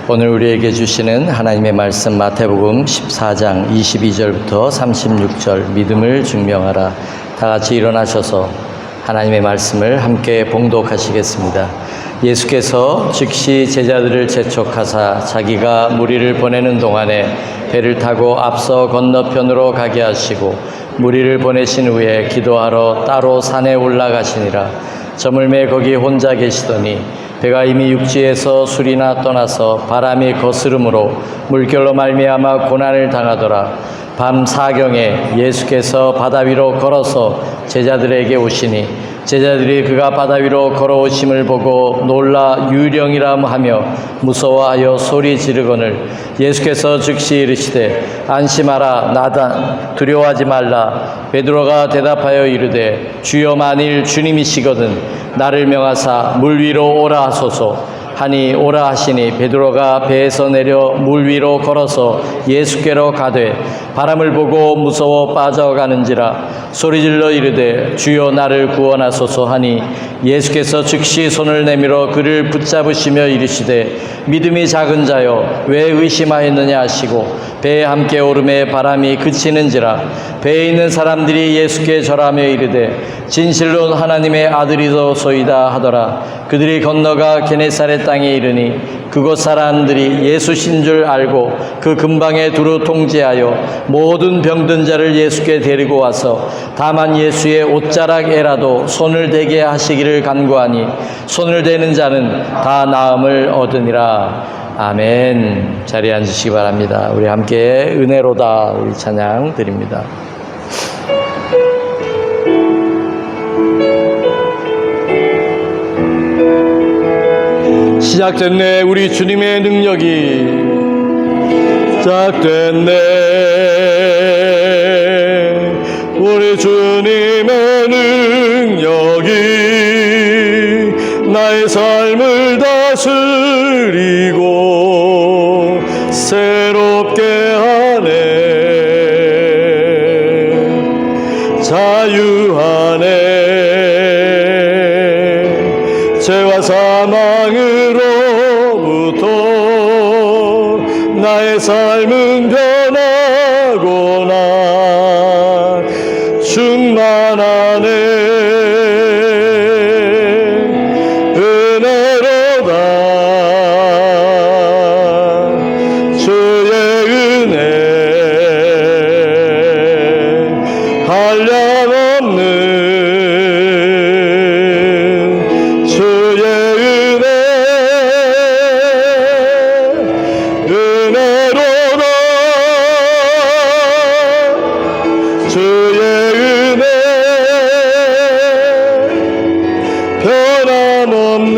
오늘 우리에게 주시는 하나님의 말씀 마태복음 14장 22절부터 36절 믿음을 증명하라. 다 같이 일어나셔서 하나님의 말씀을 함께 봉독하시겠습니다. 예수께서 즉시 제자들을 재촉하사 자기가 무리를 보내는 동안에 배를 타고 앞서 건너편으로 가게 하시고 무리를 보내신 후에 기도하러 따로 산에 올라가시니라. 저물매 거기 혼자 계시더니 배가 이미 육지에서 술이나 떠나서 바람이 거스름으로 물결로 말미암아 고난을 당하더라. 밤 사경에 예수께서 바다 위로 걸어서 제자들에게 오시니 제자들이 그가 바다 위로 걸어오심을 보고 놀라 유령이라 하며 무서워하여 소리 지르거늘 예수께서 즉시 이르시되 안심하라 나다 두려워하지 말라. 베드로가 대답하여 이르되 주여 만일 주님이시거든 나를 명하사 물 위로 오라 하소서 하니 오라 하시니 베드로가 배에서 내려 물 위로 걸어서 예수께로 가되 바람을 보고 무서워 빠져가는지라 소리질러 이르되 주여 나를 구원하소서 하니 예수께서 즉시 손을 내밀어 그를 붙잡으시며 이르시되 믿음이 작은 자여 왜 의심하였느냐 하시고 배에 함께 오름에 바람이 그치는지라. 배에 있는 사람들이 예수께 절하며 이르되 진실로 하나님의 아들이소이다 하더라. 그들이 건너가 게네사렛 땅에 이르니 그곳 사람들이 예수신 줄 알고 그 근방에 두루 통제하여 모든 병든 자를 예수께 데리고 와서 다만 예수의 옷자락에라도 손을 대게 하시기를 간구하니 손을 대는 자는 다 나음을 얻으니라. 아멘. 자리에 앉으시기 바랍니다. 우리 함께 은혜로다 우리 찬양 드립니다. 시작됐네. 우리 주님의 능력이 시작됐네. 우리 주님의 능력이 나의 삶을 다스리고 새롭게 하네. 자유하네. 죄와 사망으로부터 나의 삶은 변하고나 충만하네. 은혜로다 주의 은혜 한량없는 주의 은혜 은혜로다 주의 은혜 변함없는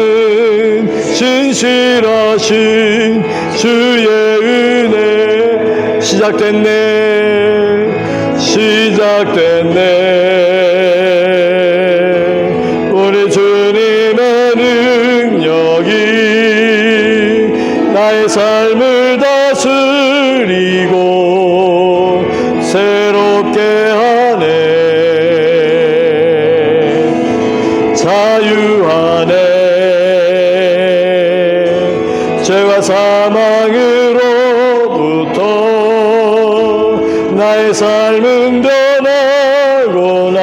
진실하신 주의 은혜 시작됐네. 시작됐네. 우리 주님의 능력이 나의 삶을 다스리고 새롭게 하네. 자유하네. 죄와 사망으로부터 나의 삶은 변하고나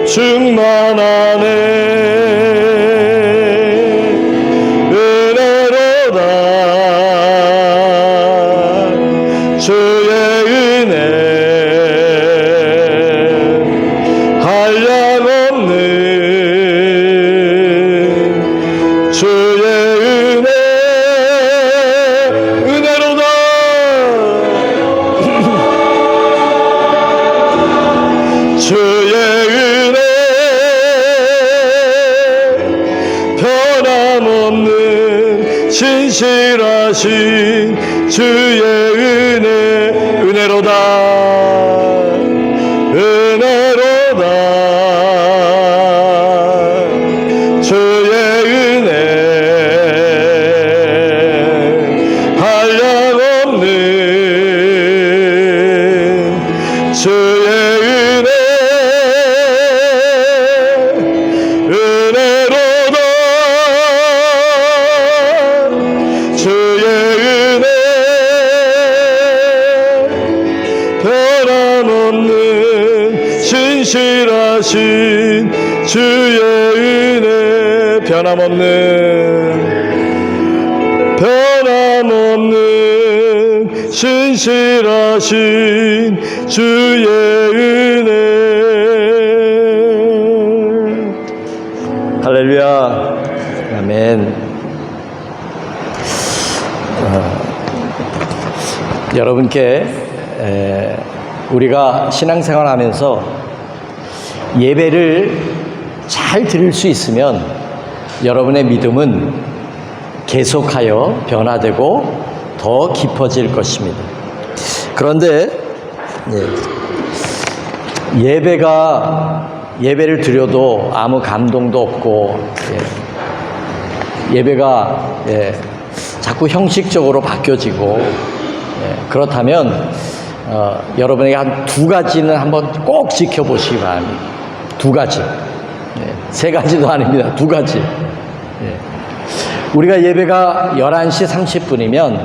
충만하네. 은혜로다 주의 은혜 한량없는 주의 은혜 은혜로다 주의 은혜 변함없는 진실하신 주의 은혜 은혜로다 은혜로다 주의 은혜 한량없는 주의 은혜 은혜로다 신실하신 주의 은혜 변함없는 신실하신 주의 은혜. 할렐루야. 아멘. 여러분께 우리가 신앙생활 하면서 예배를 잘 드릴 수 있으면 여러분의 믿음은 계속하여 변화되고 더 깊어질 것입니다. 그런데 예배를 드려도 아무 감동도 없고 예배가 자꾸 형식적으로 바뀌어지고 그렇다면 여러분에게 한 두 가지는 한번 꼭 지켜보시기 바랍니다. 두 가지. 세 가지도 아닙니다. 두 가지. 우리가 예배가 11시 30분이면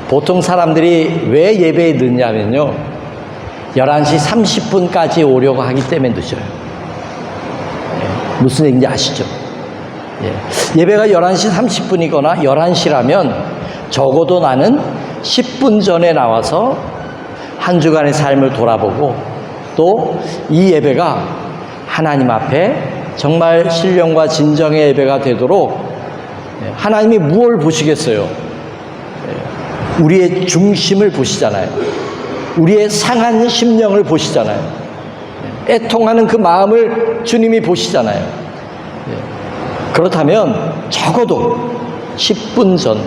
보통 사람들이 왜 예배에 늦냐면요, 11시 30분까지 오려고 하기 때문에 늦어요. 무슨 얘기인지 아시죠? 예배가 11시 30분이거나 11시라면 적어도 나는 10분 전에 나와서 한 주간의 삶을 돌아보고 또 이 예배가 하나님 앞에 정말 신령과 진정의 예배가 되도록 하나님이 무엇을 보시겠어요? 우리의 중심을 보시잖아요. 우리의 상한 심령을 보시잖아요. 애통하는 그 마음을 주님이 보시잖아요. 그렇다면 적어도 10분 전,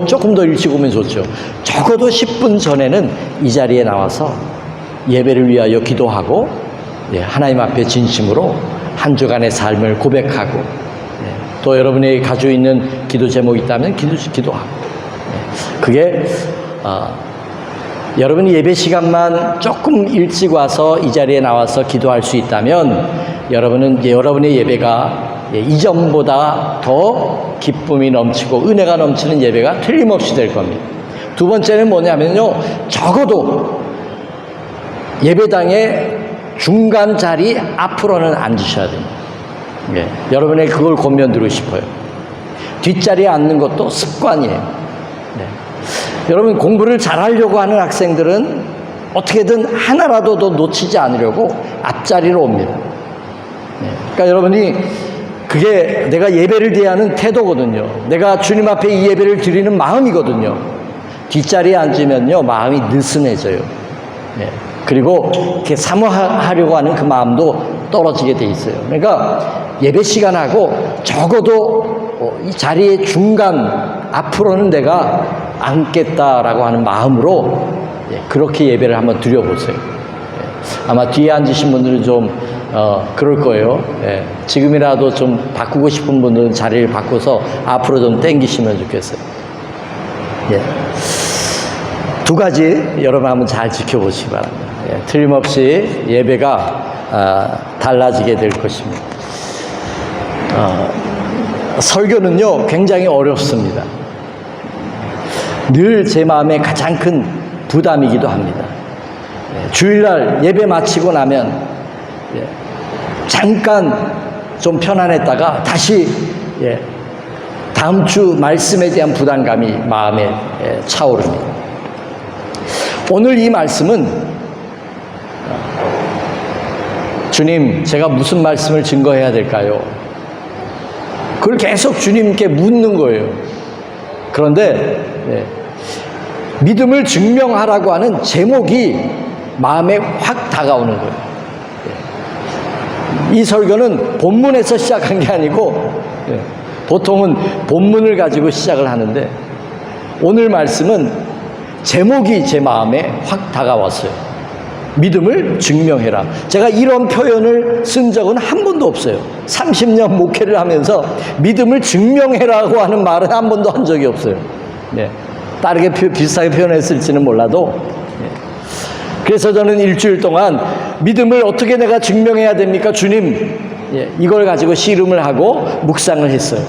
조금 더 일찍 오면 좋죠. 적어도 10분 전에는 이 자리에 나와서 예배를 위하여 기도하고 하나님 앞에 진심으로 한 주간의 삶을 고백하고 또 여러분이 가지고 있는 기도 제목이 있다면 기도하고 그게 여러분이 예배 시간만 조금 일찍 와서 이 자리에 나와서 기도할 수 있다면 여러분은 여러분의 예배가 이전보다 더 기쁨이 넘치고 은혜가 넘치는 예배가 틀림없이 될 겁니다. 두 번째는 뭐냐면요, 적어도 예배당의 중간 자리 앞으로는 앉으셔야 됩니다. 여러분에게 그걸 권면드리고 싶어요. 뒷자리에 앉는 것도 습관이에요. 여러분, 공부를 잘하려고 하는 학생들은 어떻게든 하나라도 더 놓치지 않으려고 앞자리로 옵니다. 그러니까 여러분이 그게 내가 예배를 대하는 태도거든요. 내가 주님 앞에 이 예배를 드리는 마음이거든요. 뒷자리에 앉으면요, 마음이 느슨해져요. 그리고 이렇게 사모하려고 하는 그 마음도 떨어지게 돼 있어요. 그러니까 예배 시간하고 적어도 이 자리의 중간 앞으로는 내가 앉겠다라고 하는 마음으로 그렇게 예배를 한번 드려보세요. 아마 뒤에 앉으신 분들은 좀 그럴 거예요. 지금이라도 좀 바꾸고 싶은 분들은 자리를 바꿔서 앞으로 좀 당기시면 좋겠어요. 두 가지 여러분 한번 잘 지켜보시기 바랍니다. 틀림없이 예배가 달라지게 될 것입니다. 설교는요, 굉장히 어렵습니다. 늘 제 마음에 가장 큰 부담이기도 합니다. 주일날 예배 마치고 나면 잠깐 좀 편안했다가 다시 다음 주 말씀에 대한 부담감이 마음에 차오릅니다. 오늘 이 말씀은 주님, 제가 무슨 말씀을 증거해야 될까요? 그걸 계속 주님께 묻는 거예요. 그런데 믿음을 증명하라고 하는 제목이 마음에 확 다가오는 거예요. 이 설교는 본문에서 시작한 게 아니고 보통은 본문을 가지고 시작을 하는데 오늘 말씀은 제목이 제 마음에 확 다가왔어요. 믿음을 증명해라. 제가 이런 표현을 쓴 적은 한 번도 없어요. 30년 목회를 하면서 믿음을 증명해라고 하는 말은 한 번도 한 적이 없어요. 다르게 비슷하게 표현했을지는 몰라도 그래서 저는 일주일 동안 믿음을 어떻게 내가 증명해야 됩니까? 주님, 이걸 가지고 씨름을 하고 묵상을 했어요.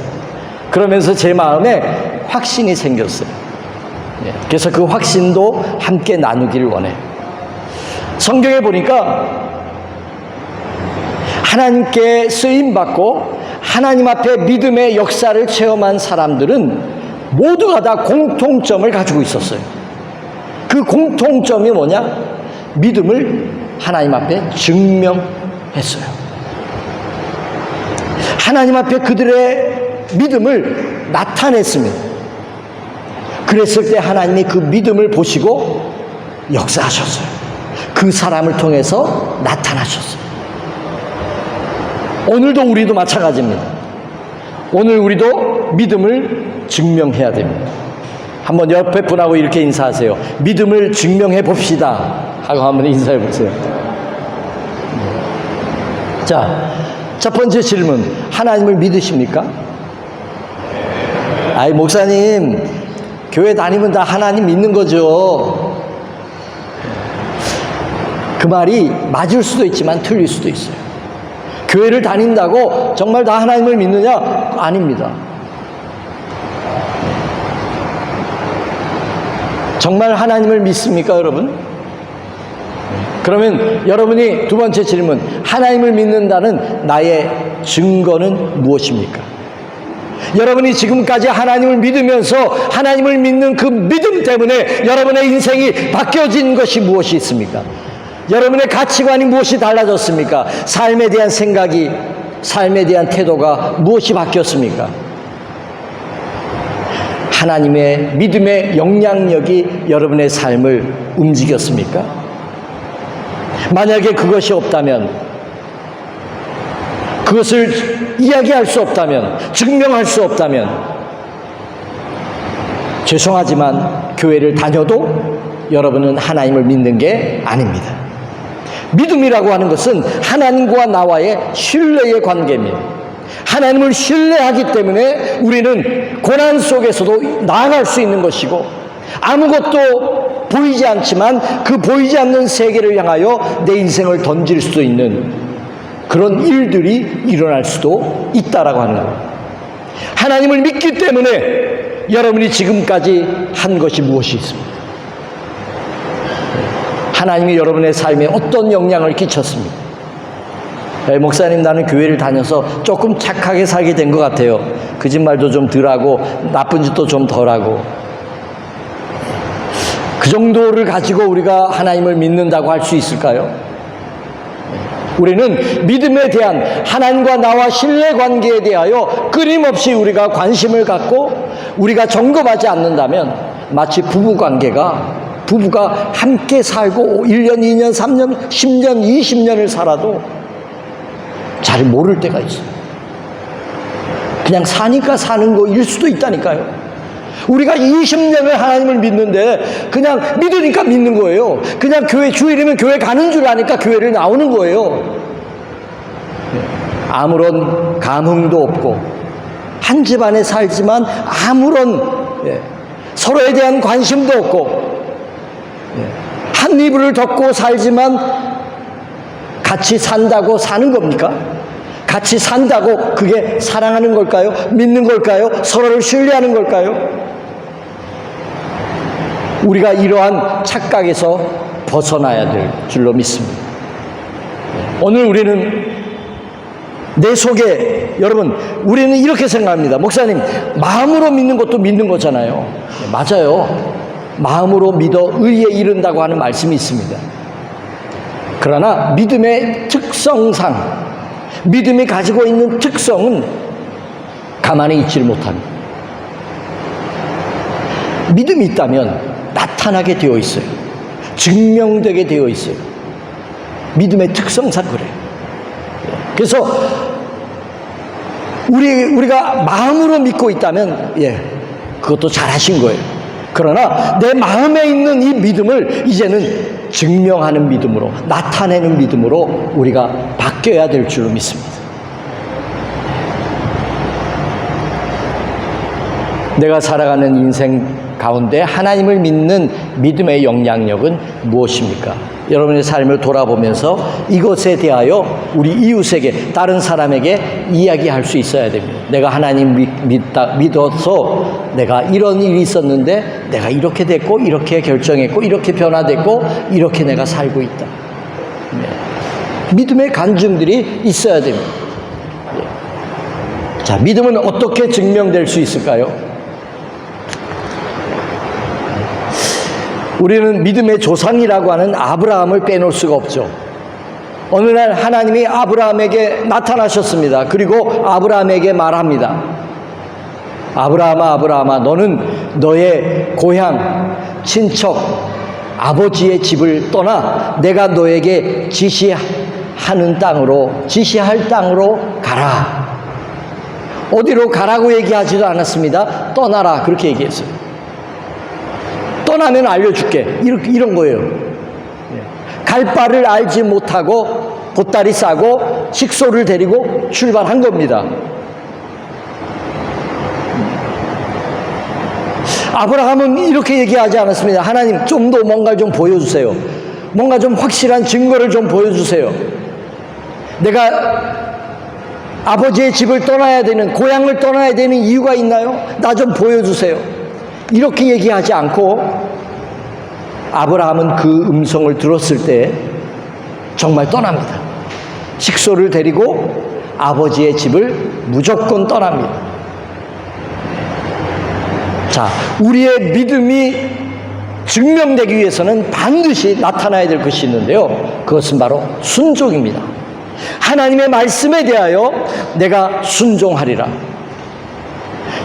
그러면서 제 마음에 확신이 생겼어요. 그래서 그 확신도 함께 나누기를 원해요. 성경에 보니까 하나님께 쓰임받고 하나님 앞에 믿음의 역사를 체험한 사람들은 모두가 다 공통점을 가지고 있었어요. 그 공통점이 뭐냐? 믿음을 하나님 앞에 증명했어요. 하나님 앞에 그들의 믿음을 나타냈습니다. 그랬을 때 하나님이 그 믿음을 보시고 역사하셨어요. 그 사람을 통해서 나타나셨어요. 오늘도 우리도 마찬가지입니다. 오늘 우리도 믿음을 증명해야 됩니다. 한번 옆에 분하고 이렇게 인사하세요. 믿음을 증명해 봅시다 하고 한번 인사해 보세요. 자, 첫 번째 질문, 하나님을 믿으십니까? 아이, 목사님, 교회 다니면 다 하나님 믿는 거죠. 그 말이 맞을 수도 있지만 틀릴 수도 있어요. 교회를 다닌다고 정말 다 하나님을 믿느냐? 아닙니다. 정말 하나님을 믿습니까, 여러분? 그러면 여러분이 두 번째 질문, 하나님을 믿는다는 나의 증거는 무엇입니까? 여러분이 지금까지 하나님을 믿으면서 하나님을 믿는 그 믿음 때문에 여러분의 인생이 바뀌어진 것이 무엇이 있습니까? 여러분의 가치관이 무엇이 달라졌습니까? 삶에 대한 생각이, 삶에 대한 태도가 무엇이 바뀌었습니까? 하나님의 믿음의 영향력이 여러분의 삶을 움직였습니까? 만약에 그것이 없다면, 그것을 이야기할 수 없다면, 증명할 수 없다면, 죄송하지만 교회를 다녀도 여러분은 하나님을 믿는 게 아닙니다. 믿음이라고 하는 것은 하나님과 나와의 신뢰의 관계입니다. 하나님을 신뢰하기 때문에 우리는 고난 속에서도 나아갈 수 있는 것이고, 아무것도 보이지 않지만 그 보이지 않는 세계를 향하여 내 인생을 던질 수 있는 그런 일들이 일어날 수도 있다라고 하는 거예요. 하나님을 믿기 때문에 여러분이 지금까지 한 것이 무엇이 있습니까? 하나님이 여러분의 삶에 어떤 영향을 끼쳤습니까? 목사님, 나는 교회를 다녀서 조금 착하게 살게 된 것 같아요. 거짓말도 좀 덜하고 나쁜 짓도 좀 덜하고. 그 정도를 가지고 우리가 하나님을 믿는다고 할 수 있을까요? 우리는 믿음에 대한 하나님과 나와 신뢰관계에 대하여 끊임없이 우리가 관심을 갖고 우리가 점검하지 않는다면 마치 부부가 함께 살고 1년, 2년, 3년, 10년, 20년을 살아도 잘 모를 때가 있어요. 그냥 사니까 사는 거일 수도 있다니까요. 우리가 20년을 하나님을 믿는데 그냥 믿으니까 믿는 거예요. 그냥 교회 주일이면 교회 가는 줄 아니까 교회를 나오는 거예요. 아무런 감흥도 없고 한 집안에 살지만 아무런 서로에 대한 관심도 없고 한 이불을 덮고 살지만 같이 산다고 사는 겁니까? 같이 산다고 그게 사랑하는 걸까요? 믿는 걸까요? 서로를 신뢰하는 걸까요? 우리가 이러한 착각에서 벗어나야 될 줄로 믿습니다. 오늘 우리는 내 속에, 여러분, 우리는 이렇게 생각합니다. 목사님, 마음으로 믿는 것도 믿는 거잖아요. 맞아요. 마음으로 믿어 의에 이른다고 하는 말씀이 있습니다. 그러나 믿음의 특성상, 믿음이 가지고 있는 특성은 가만히 있지를 못합니다. 믿음이 있다면 나타나게 되어 있어요. 증명되게 되어 있어요. 믿음의 특성상 그래요. 그래서 우리가 마음으로 믿고 있다면 그것도 잘하신 거예요. 그러나 내 마음에 있는 이 믿음을 이제는 증명하는 믿음으로, 나타내는 믿음으로 우리가 바뀌어야 될 줄로 믿습니다. 내가 살아가는 인생 가운데 하나님을 믿는 믿음의 영향력은 무엇입니까? 여러분의 삶을 돌아보면서 이것에 대하여 우리 이웃에게, 다른 사람에게 이야기할 수 있어야 됩니다. 내가 하나님 믿어서 내가 이런 일이 있었는데 내가 이렇게 됐고, 이렇게 결정했고, 이렇게 변화됐고, 이렇게 내가 살고 있다. 믿음의 간증들이 있어야 됩니다. 자, 믿음은 어떻게 증명될 수 있을까요? 우리는 믿음의 조상이라고 하는 아브라함을 빼놓을 수가 없죠. 어느 날 하나님이 아브라함에게 나타나셨습니다. 그리고 아브라함에게 말합니다. 아브라함아, 아브라함아, 너는 너의 고향, 친척, 아버지의 집을 떠나 내가 너에게 지시할 땅으로 가라. 어디로 가라고 얘기하지도 않았습니다. 떠나라, 그렇게 얘기했어요. 떠나면 알려줄게, 이런 거예요. 갈 바를 알지 못하고 보따리 싸고 식소를 데리고 출발한 겁니다. 아브라함은 이렇게 얘기하지 않았습니다. 하나님, 좀 더 뭔가 좀 보여주세요. 뭔가 좀 확실한 증거를 좀 보여주세요. 내가 아버지의 집을 떠나야 되는, 고향을 떠나야 되는 이유가 있나요? 나 좀 보여주세요. 이렇게 얘기하지 않고 아브라함은 그 음성을 들었을 때 정말 떠납니다. 식소를 데리고 아버지의 집을 무조건 떠납니다. 자, 우리의 믿음이 증명되기 위해서는 반드시 나타나야 될 것이 있는데요. 그것은 바로 순종입니다. 하나님의 말씀에 대하여 내가 순종하리라.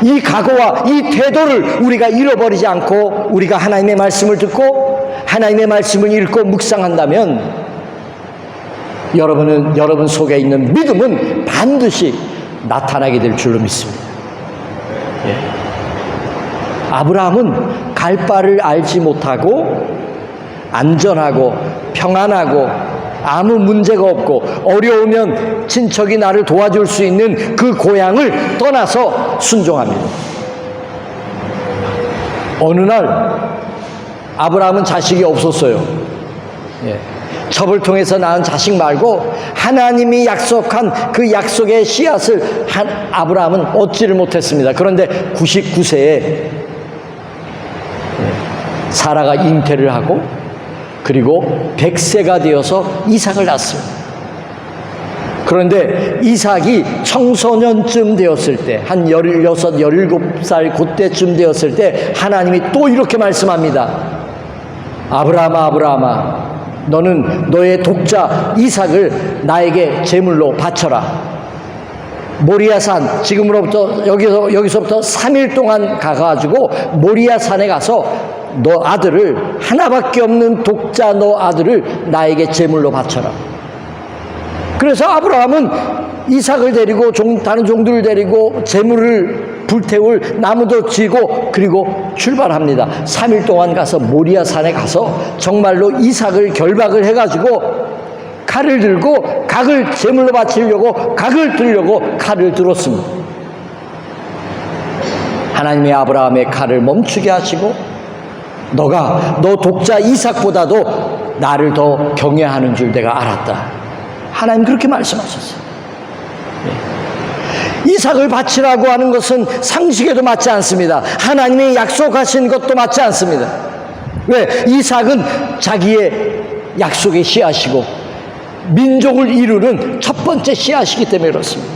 이 각오와 이 태도를 우리가 잃어버리지 않고 우리가 하나님의 말씀을 듣고 하나님의 말씀을 읽고 묵상한다면 여러분 속에 있는 믿음은 반드시 나타나게 될 줄로 믿습니다. 예. 아브라함은 갈 바를 알지 못하고 안전하고 평안하고 아무 문제가 없고 어려우면 친척이 나를 도와줄 수 있는 그 고향을 떠나서 순종합니다. 어느 날 아브라함은 자식이 없었어요. 예. 첩을 통해서 낳은 자식 말고 하나님이 약속한 그 약속의 씨앗을 아브라함은 얻지를 못했습니다. 그런데 99세에 사라가 잉태를 하고 그리고 100세가 되어서 이삭을 낳습니다. 그런데 이삭이 청소년쯤 되었을 때, 한 16, 17살 그때쯤 되었을 때 하나님이 또 이렇게 말씀합니다. 아브라함아, 아브라함아, 너는 너의 독자 이삭을 나에게 제물로 바쳐라. 모리아산, 지금으로부터 여기서부터 3일 동안 가가지고 모리아산에 가서 너 아들을, 하나밖에 없는 독자 너 아들을 나에게 제물로 바쳐라. 그래서 아브라함은 이삭을 데리고 다른 종들을 데리고 제물을 불태울 나무도 지고 그리고 출발합니다. 3일 동안 가서 모리아산에 가서 정말로 이삭을 결박을 해가지고 칼을 들고 각을 제물로 바치려고 각을 들려고 칼을 들었습니다. 하나님이 아브라함의 칼을 멈추게 하시고 너 독자 이삭보다도 나를 더 경외하는 줄 내가 알았다. 하나님 그렇게 말씀하셨어요. 이삭을 바치라고 하는 것은 상식에도 맞지 않습니다. 하나님이 약속하신 것도 맞지 않습니다. 왜? 이삭은 자기의 약속의 씨앗이고 민족을 이루는 첫 번째 씨앗이기 때문에 그렇습니다.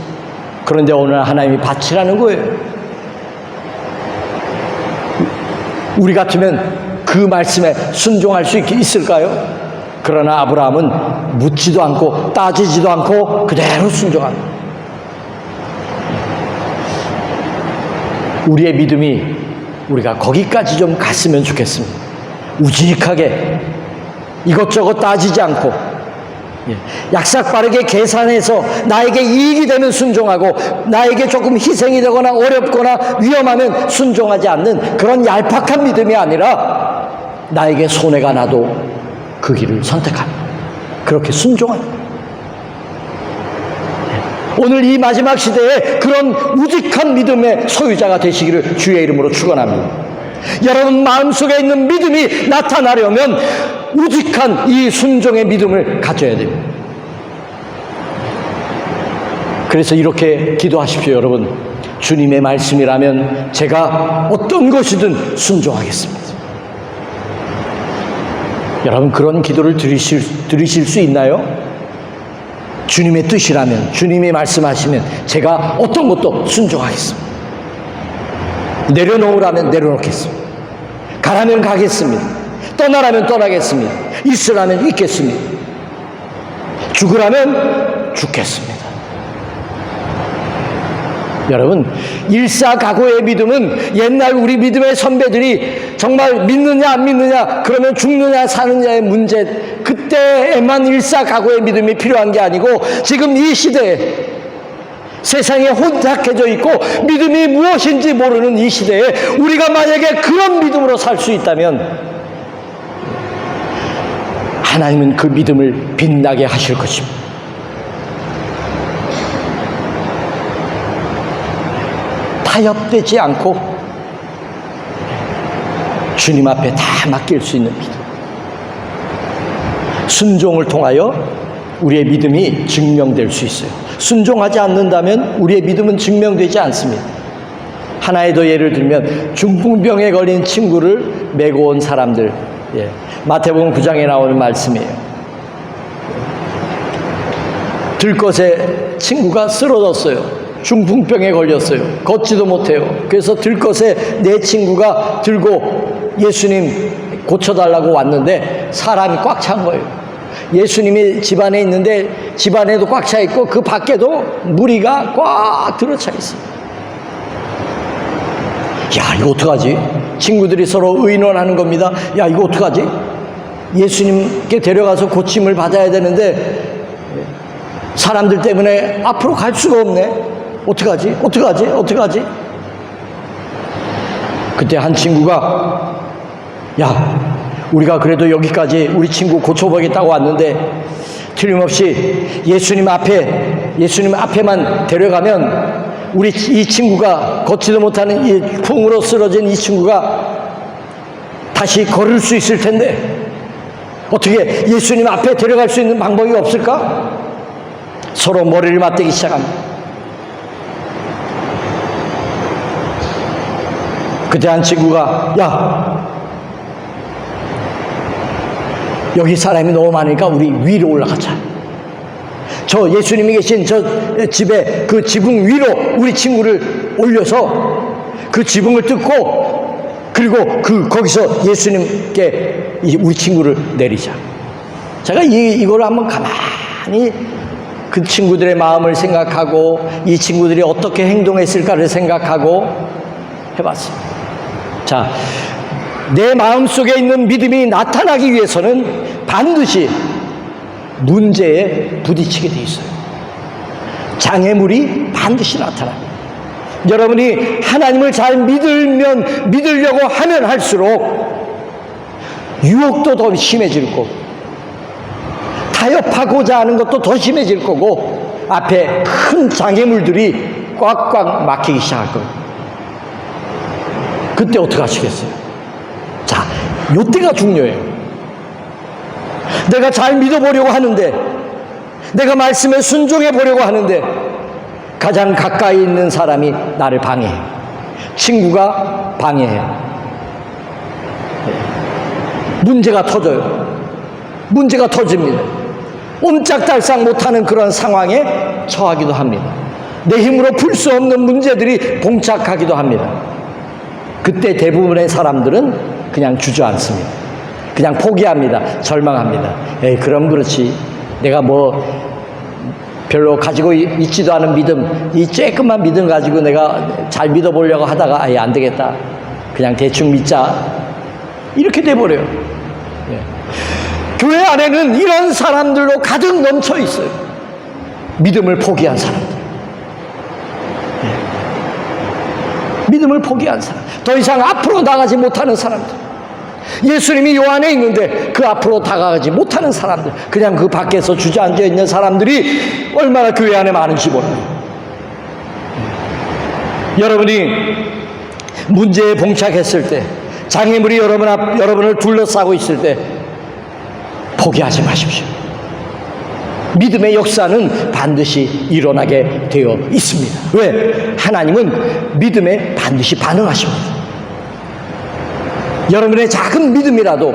그런데 오늘 하나님이 바치라는 거예요. 우리 같으면 그 말씀에 순종할 수 있을까요? 그러나 아브라함은 묻지도 않고 따지지도 않고 그대로 순종합니다. 우리의 믿음이 우리가 거기까지 좀 갔으면 좋겠습니다. 우직하게 이것저것 따지지 않고 약삭빠르게 계산해서 나에게 이익이 되면 순종하고 나에게 조금 희생이 되거나 어렵거나 위험하면 순종하지 않는 그런 얄팍한 믿음이 아니라 나에게 손해가 나도 그 길을 선택합니다. 그렇게 순종합니다. 오늘 이 마지막 시대에 그런 우직한 믿음의 소유자가 되시기를 주의 이름으로 축원합니다. 여러분 마음속에 있는 믿음이 나타나려면 우직한 이 순종의 믿음을 가져야 됩니다. 그래서 이렇게 기도하십시오. 여러분, 주님의 말씀이라면 제가 어떤 것이든 순종하겠습니다. 여러분 그런 기도를 드리실 수 있나요? 주님의 뜻이라면, 주님이 말씀하시면 제가 어떤 것도 순종하겠습니다. 내려놓으라면 내려놓겠습니다. 가라면 가겠습니다. 떠나라면 떠나겠습니다. 있으라면 있겠습니다. 죽으라면 죽겠습니다. 여러분, 일사각오의 믿음은 옛날 우리 믿음의 선배들이 정말 믿느냐 안 믿느냐, 그러면 죽느냐 사느냐의 문제, 그때에만 일사각오의 믿음이 필요한 게 아니고 지금 이 시대에 세상에 혼탁해져 있고 믿음이 무엇인지 모르는 이 시대에 우리가 만약에 그런 믿음으로 살 수 있다면 하나님은 그 믿음을 빛나게 하실 것입니다. 타협되지 않고 주님 앞에 다 맡길 수 있는 믿음. 순종을 통하여 우리의 믿음이 증명될 수 있어요. 순종하지 않는다면 우리의 믿음은 증명되지 않습니다. 하나의 더 예를 들면 중풍병에 걸린 친구를 메고 온 사람들, 마태복음 9장에 나오는 말씀이에요. 들것에 친구가 쓰러졌어요. 중풍병에 걸렸어요. 걷지도 못해요. 그래서 들것에 내 친구가 들고 예수님 고쳐달라고 왔는데 사람이 꽉 찬 거예요. 예수님이 집안에 있는데 집안에도 꽉 차 있고 그 밖에도 무리가 꽉 들어차 있어요. 야, 이거 어떡하지? 친구들이 서로 의논하는 겁니다. 야, 이거 어떡하지? 예수님께 데려가서 고침을 받아야 되는데 사람들 때문에 앞으로 갈 수가 없네. 어떡하지? 어떡하지? 어떡하지? 그때 한 친구가, 야, 우리가 그래도 여기까지 우리 친구 고쳐보겠다고 왔는데 틀림없이 예수님 앞에만 데려가면 우리 이 친구가 걷지도 못하는 이 풍으로 쓰러진 이 친구가 다시 걸을 수 있을 텐데 어떻게 예수님 앞에 데려갈 수 있는 방법이 없을까? 서로 머리를 맞대기 시작합니다. 그때 한 친구가, 야, 여기 사람이 너무 많으니까 우리 위로 올라가자. 저 예수님이 계신 저 집에 그 지붕 위로 우리 친구를 올려서 그 지붕을 뜯고 그리고 거기서 예수님께 우리 친구를 내리자. 제가 이걸 한번 가만히 그 친구들의 마음을 생각하고 이 친구들이 어떻게 행동했을까를 생각하고 해봤습니다. 자, 내 마음속에 있는 믿음이 나타나기 위해서는 반드시 문제에 부딪히게 돼 있어요. 장애물이 반드시 나타납니다. 여러분이 하나님을 잘 믿으려고 하면 할수록 유혹도 더 심해질 거고 타협하고자 하는 것도 더 심해질 거고 앞에 큰 장애물들이 꽉꽉 막히기 시작할 거예요. 그때 어떻게 하시겠어요? 자, 요때가 중요해요. 내가 잘 믿어보려고 하는데 내가 말씀에 순종해 보려고 하는데 가장 가까이 있는 사람이 나를 방해해. 친구가 방해해. 문제가 터져요. 문제가 터집니다. 옴짝달싹 못하는 그런 상황에 처하기도 합니다. 내 힘으로 풀 수 없는 문제들이 봉착하기도 합니다. 그때 대부분의 사람들은 그냥 주저앉습니다. 그냥 포기합니다. 절망합니다. 에이, 그럼 그렇지. 내가 뭐 별로 가지고 있지도 않은 믿음, 이 쬐끔만 믿음 가지고 내가 잘 믿어보려고 하다가 아예 안 되겠다. 그냥 대충 믿자. 이렇게 돼버려요. 예. 교회 안에는 이런 사람들로 가득 넘쳐 있어요. 믿음을 포기한 사람들. 예. 믿음을 포기한 사람. 더 이상 앞으로 나가지 못하는 사람들. 예수님이 요 안에 있는데 그 앞으로 다가가지 못하는 사람들, 그냥 그 밖에서 주저앉아 있는 사람들이 얼마나 교회 안에 많은지 몰라요. 여러분이 문제에 봉착했을 때, 장애물이 여러분을 둘러싸고 있을 때 포기하지 마십시오. 믿음의 역사는 반드시 일어나게 되어 있습니다. 왜? 하나님은 믿음에 반드시 반응하십니다. 여러분의 작은 믿음이라도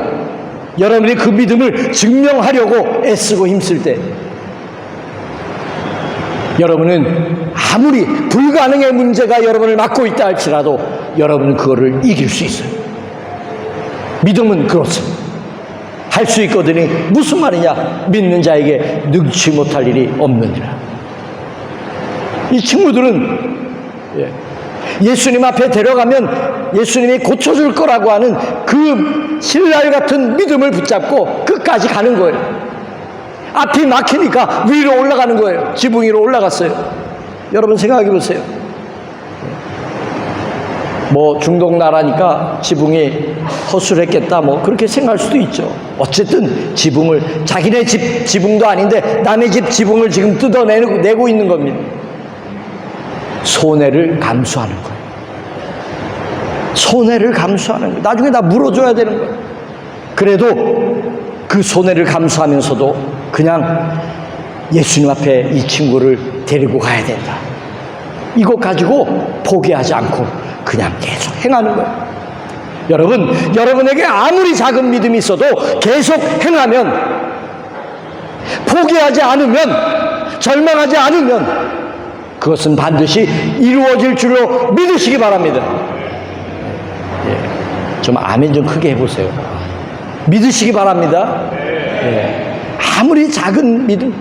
여러분이 그 믿음을 증명하려고 애쓰고 힘쓸 때 여러분은 아무리 불가능의 문제가 여러분을 막고 있다 할지라도 여러분은 그거를 이길 수 있어요. 믿음은 그렇습니다. 할 수 있거든요. 무슨 말이냐? 믿는 자에게 능치 못할 일이 없느니라. 이 친구들은 예수님 앞에 데려가면 예수님이 고쳐줄 거라고 하는 그 신랄 같은 믿음을 붙잡고 끝까지 가는 거예요. 앞이 막히니까 위로 올라가는 거예요. 지붕 위로 올라갔어요. 여러분 생각해 보세요. 뭐 중동 나라니까 지붕이 허술했겠다, 뭐 그렇게 생각할 수도 있죠. 어쨌든 지붕을, 자기네 집 지붕도 아닌데 남의 집 지붕을 지금 뜯어내고 있는 겁니다. 손해를 감수하는 거예요. 손해를 감수하는 거예요. 나중에 다 물어줘야 되는 거예요. 그래도 그 손해를 감수하면서도 그냥 예수님 앞에 이 친구를 데리고 가야 된다. 이거 가지고 포기하지 않고 그냥 계속 행하는 거예요. 여러분, 여러분에게 아무리 작은 믿음이 있어도 계속 행하면, 포기하지 않으면, 절망하지 않으면 그것은 반드시 이루어질 줄로 믿으시기 바랍니다. 좀 아멘 좀 크게 해보세요. 믿으시기 바랍니다. 아무리 작은 믿음,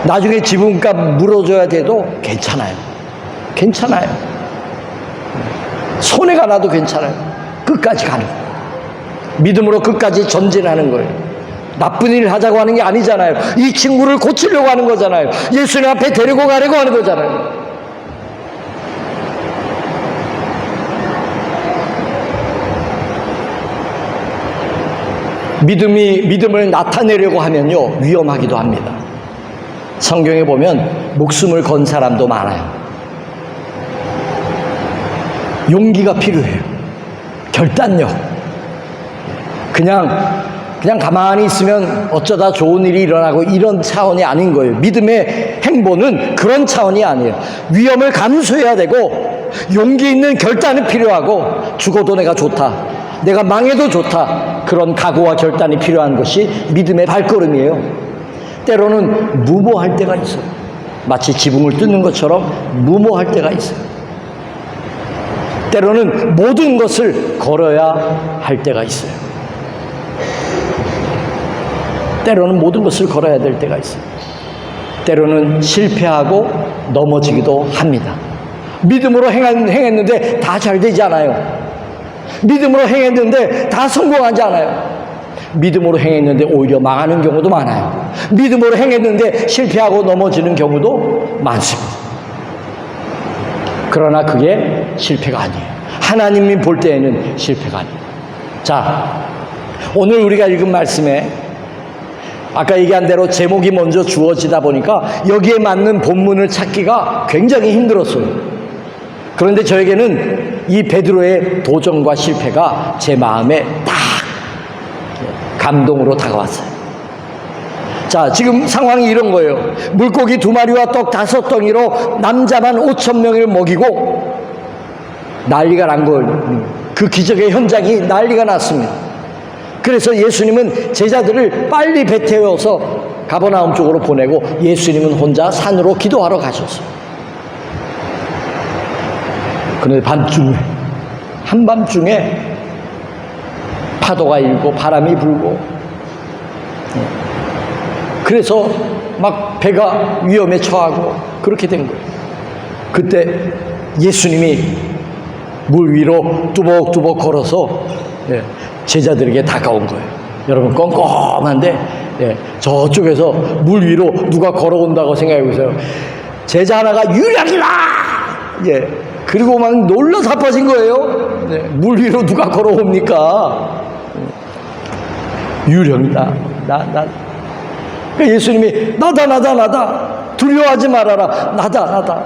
나중에 지붕값 물어줘야 돼도 괜찮아요. 괜찮아요. 손해가 나도 괜찮아요. 끝까지 가는 거예요. 믿음으로 끝까지 전진하는 거예요. 나쁜 일을 하자고 하는 게 아니잖아요. 이 친구를 고치려고 하는 거잖아요. 예수님 앞에 데리고 가려고 하는 거잖아요. 믿음을 나타내려고 하면요, 위험하기도 합니다. 성경에 보면 목숨을 건 사람도 많아요. 용기가 필요해요. 결단력. 그냥 가만히 있으면 어쩌다 좋은 일이 일어나고 이런 차원이 아닌 거예요. 믿음의 행보는 그런 차원이 아니에요. 위험을 감수해야 되고 용기 있는 결단이 필요하고, 죽어도 내가 좋다, 내가 망해도 좋다, 그런 각오와 결단이 필요한 것이 믿음의 발걸음이에요. 때로는 무모할 때가 있어요. 마치 지붕을 뜯는 것처럼 무모할 때가 있어요. 때로는 모든 것을 걸어야 할 때가 있어요. 때로는 모든 것을 걸어야 될 때가 있어요. 때로는 실패하고 넘어지기도 합니다. 믿음으로 행했는데 다 잘 되지 않아요. 믿음으로 행했는데 다 성공하지 않아요. 믿음으로 행했는데 오히려 망하는 경우도 많아요. 믿음으로 행했는데 실패하고 넘어지는 경우도 많습니다. 그러나 그게 실패가 아니에요. 하나님이 볼 때에는 실패가 아니에요. 자, 오늘 우리가 읽은 말씀에 아까 얘기한 대로 제목이 먼저 주어지다 보니까 여기에 맞는 본문을 찾기가 굉장히 힘들었어요. 그런데 저에게는 이 베드로의 도전과 실패가 제 마음에 딱 감동으로 다가왔어요. 자, 지금 상황이 이런 거예요. 물고기 2마리와 떡 5덩이로 남자만 5,000명을 먹이고 난리가 난 거예요. 그 기적의 현장이 난리가 났습니다. 그래서 예수님은 제자들을 빨리 배 태워서 가버나움 쪽으로 보내고 예수님은 혼자 산으로 기도하러 가셨어요. 그런데 한밤중에 파도가 일고 바람이 불고, 그래서 막 배가 위험에 처하고 그렇게 된 거예요. 그때 예수님이 물 위로 뚜벅뚜벅 걸어서 제자들에게 다가온 거예요. 여러분, 껌껌한데 저쪽에서 물 위로 누가 걸어온다고 생각해 보세요. 제자 하나가 유령이다! 그리고 막 놀라 자빠진 거예요. 물 위로 누가 걸어옵니까? 유령이다. 그러니까 예수님이 나다 두려워하지 말아라. 나다.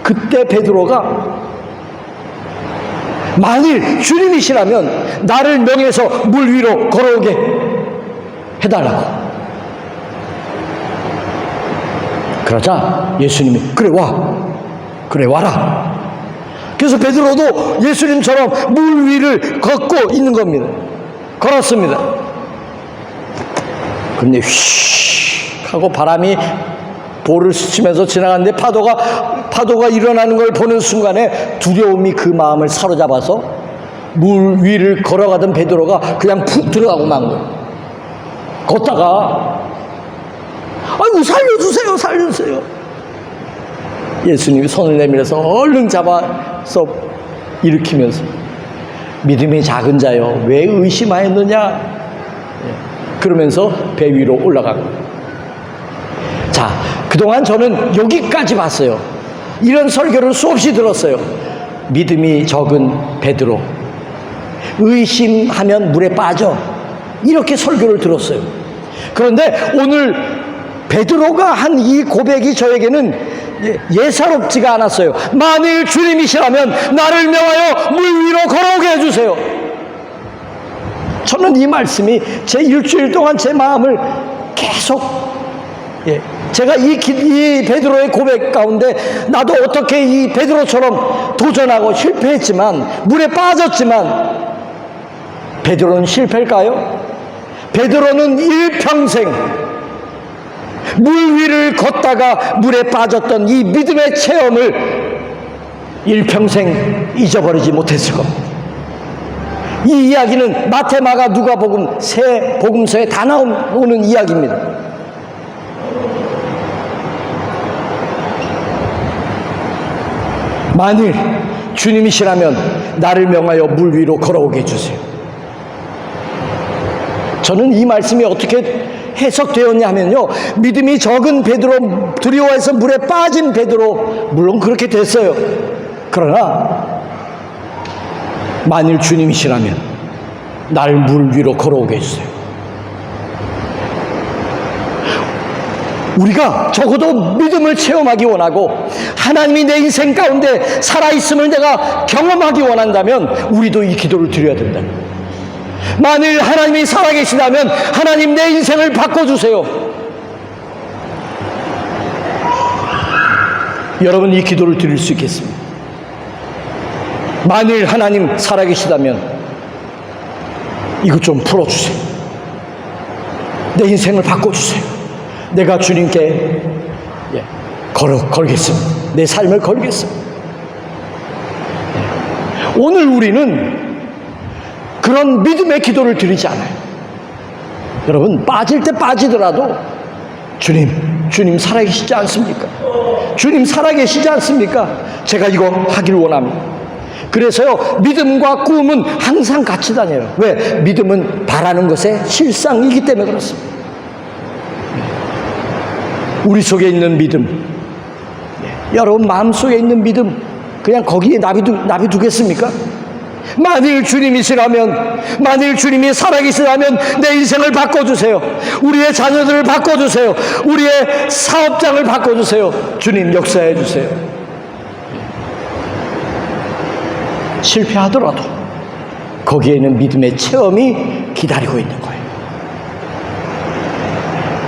그때 베드로가 만일 주님이시라면 나를 명해서 물 위로 걸어오게 해달라고. 그러자 예수님이 그래 와라. 그래서 베드로도 예수님처럼 물 위를 걷고 있는 겁니다. 걸었습니다. 근데 휙 하고 바람이 볼을 스치면서 지나갔는데 파도가 일어나는 걸 보는 순간에 두려움이 그 마음을 사로잡아서 물 위를 걸어가던 베드로가 그냥 푹 들어가고 만 거예요. 걷다가 아이고 살려주세요, 살려주세요. 예수님이 손을 내밀어서 얼른 잡아서 일으키면서 믿음이 작은 자여 왜 의심하였느냐, 그러면서 배 위로 올라간 거예요. 자, 그동안 저는 여기까지 봤어요. 이런 설교를 수없이 들었어요. 믿음이 적은 베드로, 의심하면 물에 빠져, 이렇게 설교를 들었어요. 그런데 오늘 베드로가 한 이 고백이 저에게는 예사롭지가 않았어요. 만일 주님이시라면 나를 명하여 물 위로 걸어오게 해주세요. 저는 이 말씀이 제 일주일 동안 제 마음을 계속, 제가 이 베드로의 고백 가운데 나도 어떻게 이 베드로처럼 도전하고 실패했지만, 물에 빠졌지만, 베드로는 실패일까요? 베드로는 일평생 물 위를 걷다가 물에 빠졌던 이 믿음의 체험을 일평생 잊어버리지 못했을 겁니다. 이 이야기는 마태, 마가, 누가복음 세 복음서에 다 나오는 이야기입니다. 만일 주님이시라면 나를 명하여 물 위로 걸어오게 해주세요. 저는 이 말씀이 어떻게 해석되었냐면요, 믿음이 적은 베드로, 두려워해서 물에 빠진 베드로, 물론 그렇게 됐어요. 그러나 만일 주님이시라면 나를 물 위로 걸어오게 해주세요. 우리가 적어도 믿음을 체험하기 원하고 하나님이 내 인생 가운데 살아있음을 내가 경험하기 원한다면 우리도 이 기도를 드려야 된다. 만일 하나님이 살아계시다면 하나님 내 인생을 바꿔주세요. 여러분, 이 기도를 드릴 수 있겠습니다. 만일 하나님 살아계시다면 이것 좀 풀어주세요. 내 인생을 바꿔주세요. 내가 주님께 걸겠습니다. 내 삶을 걸겠습니다. 오늘 우리는 그런 믿음의 기도를 드리지 않아요. 여러분, 빠질 때 빠지더라도 주님 살아계시지 않습니까? 주님 살아계시지 않습니까? 제가 이거 하길 원합니다. 그래서요, 믿음과 꿈은 항상 같이 다녀요. 왜? 믿음은 바라는 것의 실상이기 때문에 그렇습니다. 우리 속에 있는 믿음, 여러분 마음속에 있는 믿음 그냥 거기에 놔두겠습니까? 만일 주님이시라면, 만일 주님이 살아계시라면 내 인생을 바꿔주세요. 우리의 자녀들을 바꿔주세요. 우리의 사업장을 바꿔주세요. 주님 역사해 주세요. 실패하더라도 거기에는 믿음의 체험이 기다리고 있는 거예요.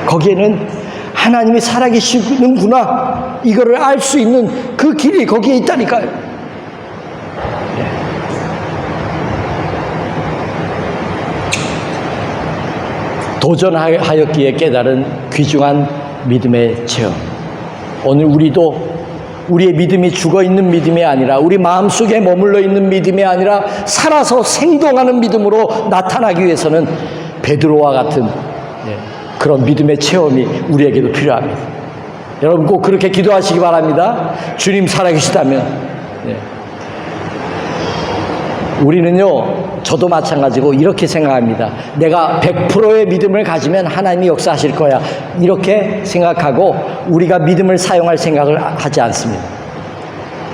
거기에는 하나님이 살아계시는구나, 이거를 알 수 있는 그 길이 거기에 있다니까요. 도전하였기에 깨달은 귀중한 믿음의 체험. 오늘 우리도 우리의 믿음이 죽어있는 믿음이 아니라, 우리 마음속에 머물러 있는 믿음이 아니라 살아서 생동하는 믿음으로 나타나기 위해서는 베드로와 같은 그런 믿음의 체험이 우리에게도 필요합니다. 여러분 꼭 그렇게 기도하시기 바랍니다. 주님 살아계시다면. 우리는요, 저도 마찬가지고 이렇게 생각합니다. 내가 100%의 믿음을 가지면 하나님이 역사하실 거야, 이렇게 생각하고 우리가 믿음을 사용할 생각을 하지 않습니다.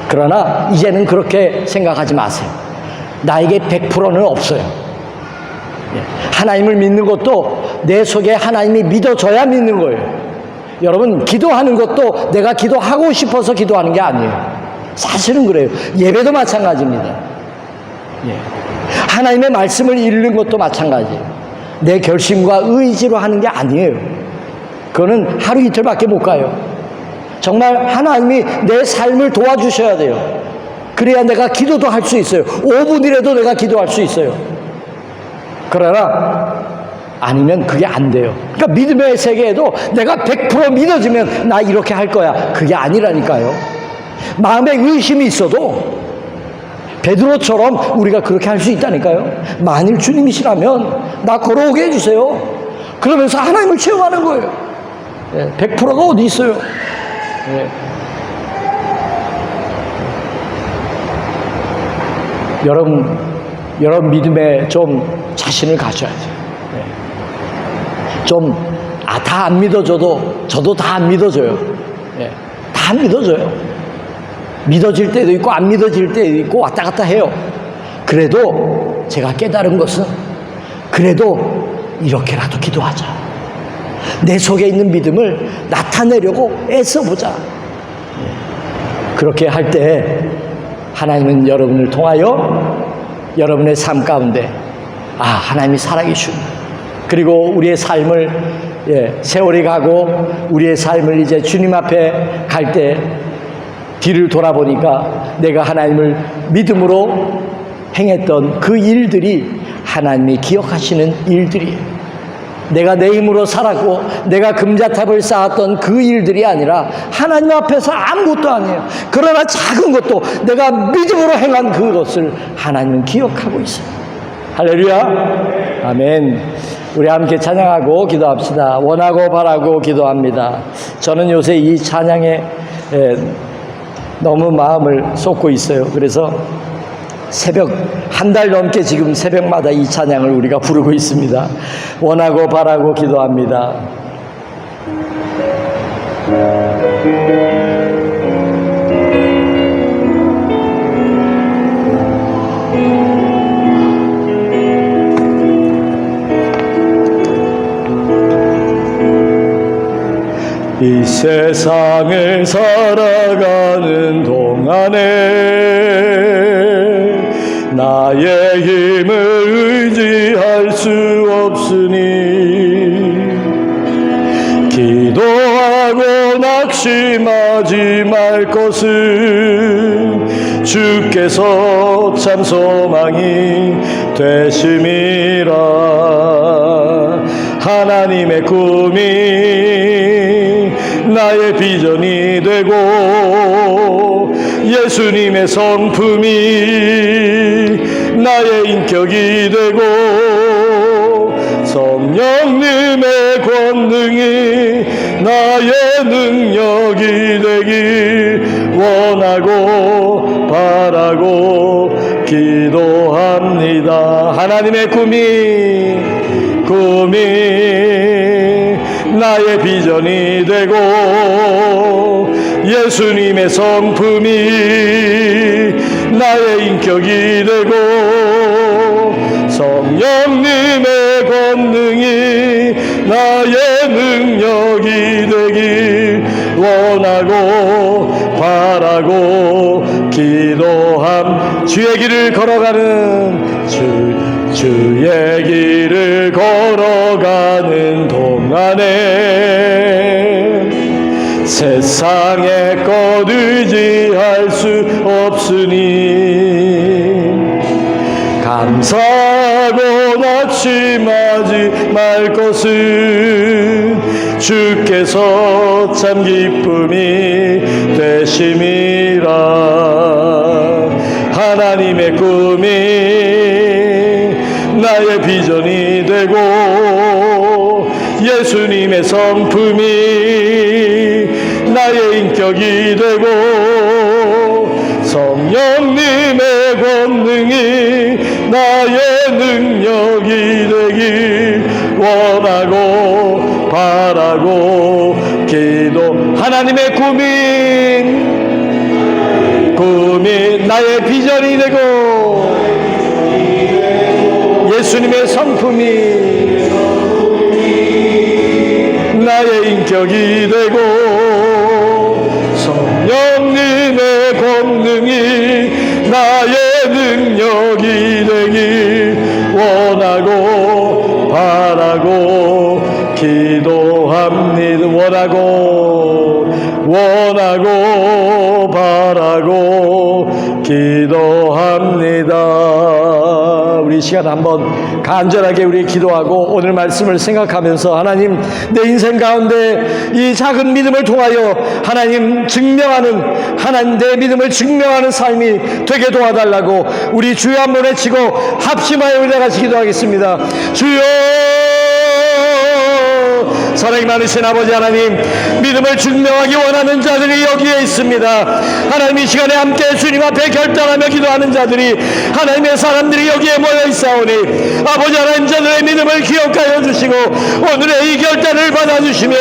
그러나 이제는 그렇게 생각하지 마세요. 나에게 100%는 없어요. 하나님을 믿는 것도 내 속에 하나님이 믿어져야 믿는 거예요. 여러분, 기도하는 것도 내가 기도하고 싶어서 기도하는 게 아니에요. 사실은 그래요. 예배도 마찬가지입니다. 하나님의 말씀을 읽는 것도 마찬가지예요. 내 결심과 의지로 하는 게 아니에요. 그거는 하루 이틀밖에 못 가요. 정말 하나님이 내 삶을 도와주셔야 돼요. 그래야 내가 기도도 할 수 있어요. 5분이라도 내가 기도할 수 있어요. 그러나 아니면 그게 안 돼요. 그러니까 믿음의 세계에도 내가 100% 믿어지면 나 이렇게 할 거야. 그게 아니라니까요. 마음에 의심이 있어도 베드로처럼 우리가 그렇게 할 수 있다니까요. 만일 주님이시라면 나 걸어오게 해주세요. 그러면서 하나님을 체험하는 거예요. 100%가 어디 있어요. 여러분 믿음에 좀 자신을 가져야죠. 다 안 믿어줘도 저도 다 안 믿어줘요. 다 안 믿어줘요. 믿어질 때도 있고 안 믿어질 때도 있고 왔다 갔다 해요. 그래도 제가 깨달은 것은 그래도 이렇게라도 기도하자. 내 속에 있는 믿음을 나타내려고 애써보자. 그렇게 할 때 하나님은 여러분을 통하여 여러분의 삶 가운데 하나님이 살아계시구나. 그리고 우리의 삶을 세월이 가고 우리의 삶을 이제 주님 앞에 갈 때 뒤를 돌아보니까 내가 하나님을 믿음으로 행했던 그 일들이 하나님이 기억하시는 일들이에요. 내가 내 힘으로 살았고 내가 금자탑을 쌓았던 그 일들이 아니라 하나님 앞에서 아무것도 아니에요. 그러나 작은 것도 내가 믿음으로 행한 그것을 하나님은 기억하고 있어요. 할렐루야. 아멘. 우리 함께 찬양하고 기도합시다. 원하고 바라고 기도합니다. 저는 요새 이 찬양에 너무 마음을 쏟고 있어요. 그래서 새벽 한 달 넘게 지금 새벽마다 이 찬양을 우리가 부르고 있습니다. 원하고 바라고 기도합니다. 이 세상을 살아가는 동안에 나의 힘을 의지할 수 없으니 기도하고 낙심하지 말 것은 주께서 참 소망이 되심이라. 하나님의 꿈이 나의 비전이 되고 예수님의 성품이 나의 인격이 되고 성령님의 권능이 나의 능력이 되길 원하고 바라고 기도합니다. 하나님의 꿈이 나의 비전이 되고 예수님의 성품이 나의 인격이 되고 성령님의 권능이 나의 능력이 되길 원하고 바라고 기도함. 주의 길을 걸어가는 주의 길을 걸어가는 동안에 세상의 것 의지할 수 없으니 감사하고 낙심하지 말 것은 주께서 참 기쁨이 되심이라. 하나님의 꿈이 나의 비전이 되고 예수님의 성품이 나의 인격이 되고 성령님의 권능이 나의 능력이 되길 원하고 바라고 기도. 하나님의 꿈이 나의 비전이 되고 예수님의 성품이 나의 인격이 되고 성령님의 권능이 나의 능력이 되길 원하고 바라고 기도합니다. 원하고 바라고 기도합니다. 우리 우리 시간 한번 간절하게 우리 기도하고 오늘 말씀을 생각하면서 하나님 내 인생 가운데 이 작은 믿음을 통하여 하나님 증명하는 하나님 내 믿음을 증명하는 삶이 되게 도와달라고 우리 주여 한번 외치고 합심하여 우리 다 같이 기도하겠습니다. 주여 사랑이 많으신 아버지 하나님, 믿음을 증명하기 원하는 자들이 여기에 있습니다. 하나님 이 시간에 함께 주님 앞에 결단하며 기도하는 자들이 하나님의 사람들이 여기에 모여 있사오니 아버지 하나님 저들의 믿음을 기억하여 주시고 오늘의 이 결단을 받아주시며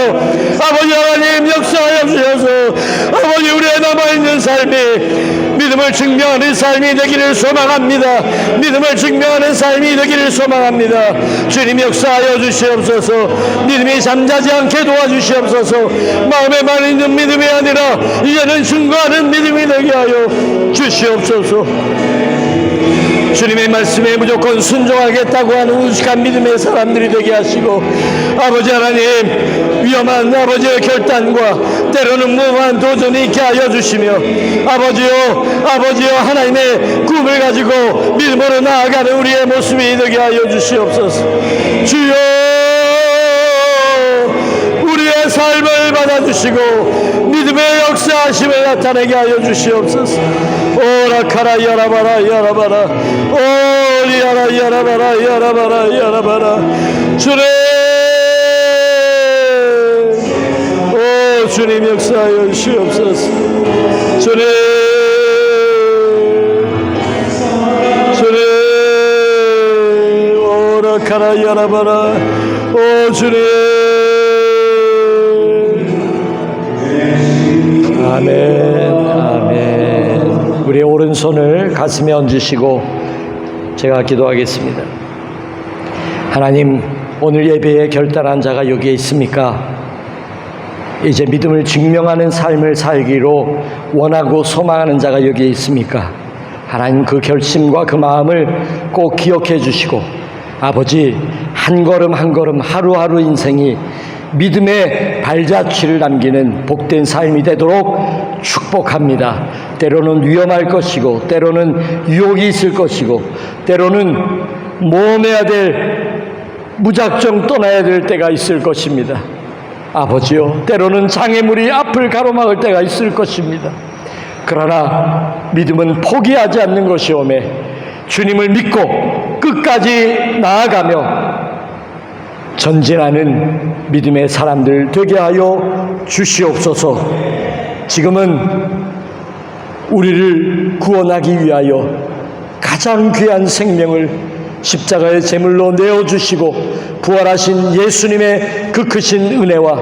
아버지 하나님 역사하여 주셔서 아버지 우리의 남아있는 삶이 믿음을 증명하는 삶이 되기를 소망합니다. 믿음을 증명하는 삶이 되기를 소망합니다. 주님 역사하여 주시옵소서. 믿음이 잠자지 않게 도와주시옵소서. 마음에만 있는 믿음이 아니라 이제는 증거하는 믿음이 되게 하여 주시옵소서. 주님의 말씀에 무조건 순종하겠다고 하는 우직한 믿음의 사람들이 되게 하시고 아버지 하나님 위험한 아버지의 결단과 때로는 무모한 도전이 있게 하여 주시며 아버지요 하나님의 꿈을 가지고 믿음으로 나아가는 우리의 모습이 되게 하여 주시옵소서. 주여 우리의 삶을 받아주시고 믿음의 역사하심을 나타내게 하여 주시옵소서. 오라카라 야라바라 야라바라 오리야라 야라바라 야라바라 야라바라 주님 오 주님 역사하여 주시옵소서. 주님 오라카라 야라바라 오 주님 아멘 아멘. 우리의 오른손을 가슴에 얹으시고 제가 기도하겠습니다. 하나님 오늘 예배에 결단한 자가 여기에 있습니까? 이제 믿음을 증명하는 삶을 살기로 원하고 소망하는 자가 여기에 있습니까? 하나님 그 결심과 그 마음을 꼭 기억해 주시고 아버지 한 걸음 한 걸음 하루하루 인생이 믿음의 발자취를 남기는 복된 삶이 되도록 축복합니다. 때로는 위험할 것이고 때로는 유혹이 있을 것이고 때로는 모험해야 될 무작정 떠나야 될 때가 있을 것입니다. 아버지요 때로는 장애물이 앞을 가로막을 때가 있을 것입니다. 그러나 믿음은 포기하지 않는 것이오매 주님을 믿고 끝까지 나아가며 전진하는 믿음의 사람들 되게 하여 주시옵소서. 지금은 우리를 구원하기 위하여 가장 귀한 생명을 십자가의 제물로 내어주시고 부활하신 예수님의 그 크신 은혜와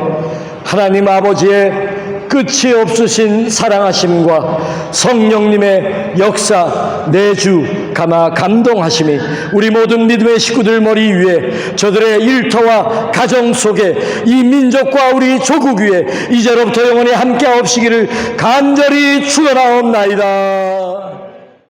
하나님 아버지의 끝이 없으신 사랑하심과 성령님의 역사 내주 감화 감동하심이 우리 모든 믿음의 식구들 머리 위에 저들의 일터와 가정 속에 이 민족과 우리 조국 위에 이제로부터 영원히 함께 하옵시기를 간절히 축원하옵나이다.